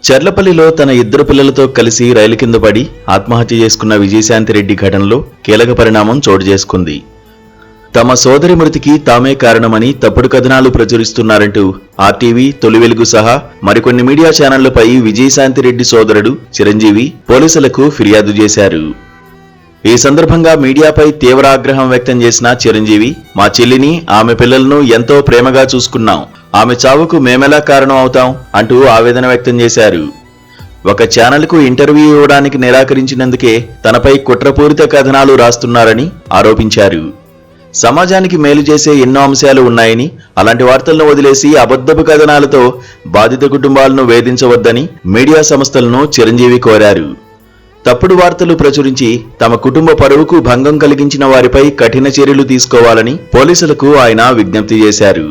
చర్లపల్లిలో తన ఇద్దరు పిల్లలతో కలిసి రైలు కింద పడి ఆత్మహత్య చేసుకున్న విజయశాంతిరెడ్డి ఘటనలో కీలక పరిణామం చోటు చేసుకుంది. తమ సోదరి మృతికి తామే కారణమని తప్పుడు కథనాలు ప్రచురిస్తున్నారంటూ ఆర్టీవీ, తొలి వెలుగు సహా మరికొన్ని మీడియా ఛానళ్లపై విజయశాంతిరెడ్డి సోదరుడు చిరంజీవి పోలీసులకు ఫిర్యాదు చేశారు. ఈ సందర్భంగా మీడియాపై తీవ్ర ఆగ్రహం వ్యక్తం చేసిన చిరంజీవి, మా చెల్లిని, ఆమె పిల్లలను ఎంతో ప్రేమగా చూసుకున్నాం, ఆమె చావుకు మేమెలా కారణం అవుతాం అంటూ ఆవేదన వ్యక్తం చేశారు. ఒక ఛానల్కు ఇంటర్వ్యూ ఇవ్వడానికి నిరాకరించినందుకే తనపై కుట్రపూరిత కథనాలు రాస్తున్నారని ఆరోపించారు. సమాజానికి మేలు చేసే ఎన్నో అంశాలు ఉన్నాయని, అలాంటి వార్తలను వదిలేసి అబద్ధపు కథనాలతో బాధిత కుటుంబాలను వేధించవద్దని మీడియా సంస్థలను చిరంజీవి కోరారు. తప్పుడు వార్తలు ప్రచురించి తమ కుటుంబ పరువుకు భంగం కలిగించిన వారిపై కఠిన చర్యలు తీసుకోవాలని పోలీసులకు ఆయన విజ్ఞప్తి చేశారు.